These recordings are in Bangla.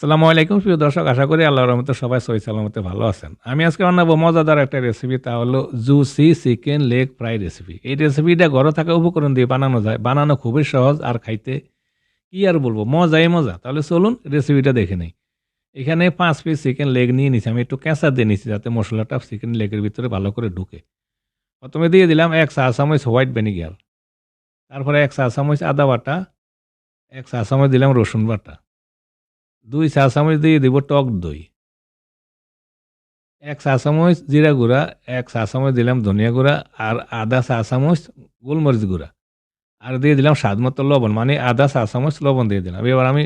আসসালামু আলাইকুম প্রিয় দর্শক, আশা করি আল্লাহর রহমতে সবাই সহি সালামতে ভালো আছেন। আমি আজকে বানাবো মজাদার একটা রেসিপি, তা হলো juicy chicken leg fry recipe. এই রেসিপিটা ঘরে থাকা উপকরণ দিয়ে বানানো যায়, বানানো খুবই সহজ আর খাইতে কি আর বলবো, মজাই মজা। তাহলে চলুন রেসিপিটা দেখে নেই। এখানে 5 পিস চিকেন লেগ নিয়ে নিছি, আমি একটু কেঁচা দিয়ে নিছি যাতে মশলাটা চিকেন লেগের ভিতরে ভালো করে ঢুকে। প্রথমে দিয়ে দিলাম 1 চা চামচ হোয়াইট ভিনেগার, তারপরে 1 চা চামচ আদা বাটা, 1 চা চামচ দিলাম রসুন বাটা, 2 চা চামচ দিয়ে দিব টক দই, 1 চা চামচ জিরা গুঁড়া, 1 চা চামচ দিলাম ধনিয়া গুঁড়া, আর আধা চা চামচ গোলমরিচ গুঁড়া, আর দিয়ে দিলাম স্বাদ মতো লবণ, মানে আধা চা চামচ লবণ দিয়ে দিলাম। এবার আমি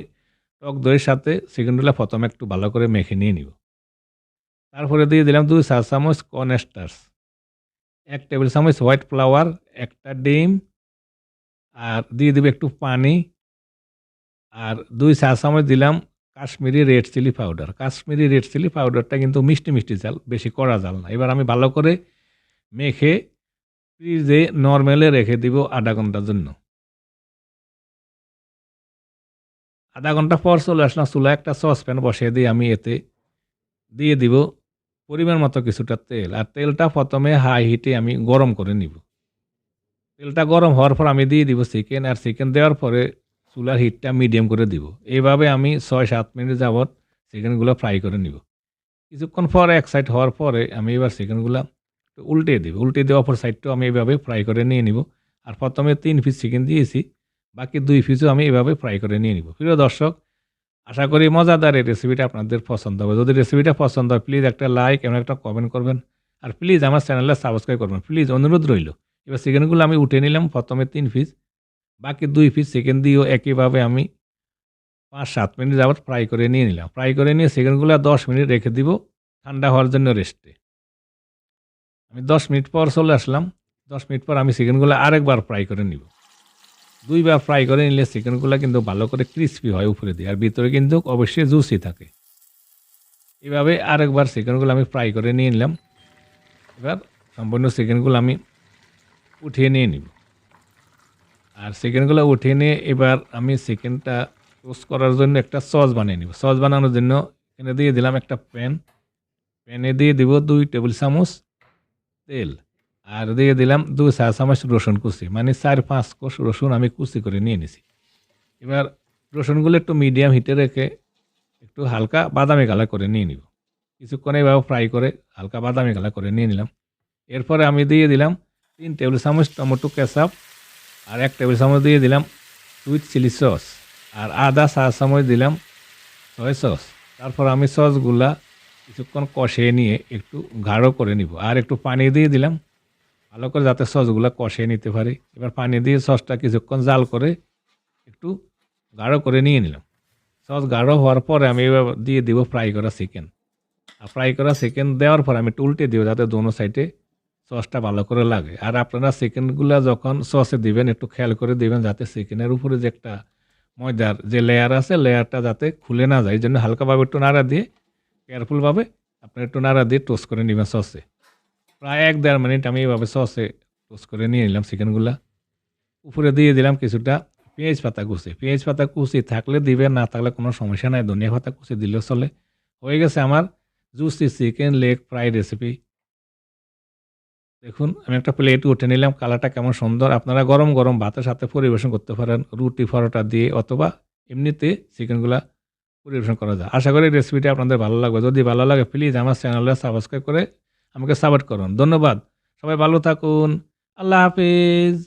টক দইয়ের সাথে চিকেনগুলো প্রথমে একটু ভালো করে মেখে নিয়ে নিব। তারপরে দিয়ে দিলাম 2 চা চামচ কর্নস্টার্চ, 1 টেবিল চামচ হোয়াইট ফ্লাওয়ার, একটা ডিম, আর দিয়ে দিব একটু পানি, আর 2 চা চামচ দিলাম Kashmiri red chilli powder. Kashmiri red chilli পাউডারটা কিন্তু মিষ্টি মিষ্টি জাল, বেশি কড়া জাল না। এবার আমি ভালো করে মেখে ফ্রিজে নর্মালে রেখে দিব আধা ঘন্টার জন্য। আধা ঘন্টা পর চলে আসলাম চুলায়, একটা সসপ্যান বসিয়ে দিয়ে আমি এতে দিয়ে দিব পরিমাণ মতো কিছুটা তেল, আর তেলটা প্রথমে হাই হিটে আমি গরম করে নিব। তেলটা গরম হওয়ার পর আমি দিয়ে দিব চিকেন, আর চিকেন দেওয়ার পরে চুলার হিটটা মিডিয়াম করে দিব। এইভাবে আমি 6-7 মিনিট যাবৎ চিকেনগুলো ফ্রাই করে নিব। কিছুক্ষণ পর এক সাইড হওয়ার পরে আমি এবার চিকেনগুলো উল্টে দিব, উল্টে দিয়ে অপর সাইডটাও আমি এভাবে ফ্রাই করে নিয়ে নিব। আর প্রথমে 3 পিস চিকেন দিয়েছি, বাকি 2 পিসও আমি এভাবে ফ্রাই করে নিয়ে নিব। প্রিয় দর্শক, আশা করি মজাদার এই রেসিপিটা আপনাদের পছন্দ হবে। যদি রেসিপিটা পছন্দ হয় প্লিজ একটা লাইক এবং একটা কমেন্ট করবেন, আর প্লিজ আমার চ্যানেলটা সাবস্ক্রাইব করবেন, প্লিজ অনুরোধ রইল। এবার চিকেনগুলো আমি উঠে নিলাম, প্রথমে 3 পিস, বাকি 2 পিস চিকেন দিয়েও একইভাবে আমি 5-7 মিনিট যাবত ফ্রাই করে নিয়ে নিলাম। ফ্রাই করে নিয়ে চিকেনগুলো 10 মিনিট রেখে দিব ঠান্ডা হওয়ার জন্য রেস্টে। আমি 10 মিনিট পর চলে আসলাম। 10 মিনিট পর আমি চিকেনগুলো আরেকবার ফ্রাই করে নিব। 2বার ফ্রাই করে নিলে চিকেনগুলো কিন্তু ভালো করে ক্রিস্পি হয় উপরে দিয়ে, আর ভিতরে কিন্তু অবশ্যই জুসি থাকে। এভাবে আরেকবার চিকেনগুলো আমি ফ্রাই করে নিয়ে নিলাম। এবার সম্পূর্ণ চিকেনগুলো আমি উঠিয়ে নিয়ে নিব। আর চিকেনগুলো উঠিয়ে নিয়ে এবার আমি চিকেনটা টোস্ট করার জন্য একটা সস বানিয়ে নিব। সস বানানোর জন্য এখানে দিয়ে দিলাম একটা প্যান, প্যানে দিয়ে দিব 2 টেবিল চামচ তেল, আর দিয়ে দিলাম 2 চা চামচ রসুন কুচি, মানে 4-5 কোষ রসুন আমি কুচি করে নিয়ে নিছি। এবার রসুনগুলো একটু মিডিয়াম হিটে রেখে একটু হালকা বাদামি কালার করে নিয়ে নিব। কিছুক্ষণ এইভাবে ফ্রাই করে হালকা বাদামি কালার করে নিয়ে নিলাম। এরপরে আমি দিয়ে দিলাম 3 টেবিল চামচ টমেটো কেচাপ, আর 1 টেবিল চামচ দিয়ে দিলাম সুইট চিলি সস, আর আধা চা চামচ দিলাম সয়া সস। তারপর আমি সসগুলা কিছুক্ষণ কষিয়ে নিয়ে একটু গাঢ় করে নিব, আর একটু পানি দিয়ে দিলাম ভালো করে যাতে সসগুলা কষিয়ে নিতে পারি। এবার পানি দিয়ে সসটা কিছুক্ষণ জাল করে একটু গাঢ় করে নিয়ে নিলাম। সস গাঢ় হওয়ার পরে আমি এবার দিয়ে দিব ফ্রাই করা চিকেন, আর ফ্রাই করা চিকেন দেওয়ার পর আমি একটু উল্টে দিব যাতে দোনো সাইডে সসটা ভালো করে লাগে। আর আপনারা চিকেনগুলো যখন সসে দিবেন একটু খেয়াল করে দিবেন যাতে চিকেনের উপরে যে একটা ময়দার যে লেয়ার আছে লেয়ারটা যাতে খুলে না যায়, এই জন্য হালকাভাবে একটু নাড়া দিয়ে কেয়ারফুলভাবে আপনার একটু নাড়া দিয়ে টোস্ট করে নেবেন সসে। প্রায় 1-1.5 মিনিট আমি এইভাবে সসে টোস্ট করে নিয়ে নিলাম চিকেনগুলা। উপরে দিয়ে দিলাম কিছুটা পেঁয়াজ পাতা কুচি, পেঁয়াজ পাতা কুচি থাকলে দিবেন, না থাকলে কোনো সমস্যা নাই, ধনিয়া পাতা কুচি দিলেও চলে। হয়ে গেছে আমার juicy chicken leg fry recipe. দেখুন আমি একটা প্লেট উঠে নিলাম, কালারটা কেমন সুন্দর। আপনারা গরম গরম ভাতের সাথে পরিবেশন করতে পারেন, রুটি পরোটা দিয়ে, অথবা এমনিতে চিকেনগুলা পরিবেশন করা যায়। আশা করি রেসিপিটা আপনাদের ভালো লাগবে। যদি ভালো লাগে প্লিজ আমার চ্যানেলটা সাবস্ক্রাইব করে আমাকে সাপোর্ট করুন। ধন্যবাদ, সবাই ভালো থাকুন, আল্লাহ হাফিজ।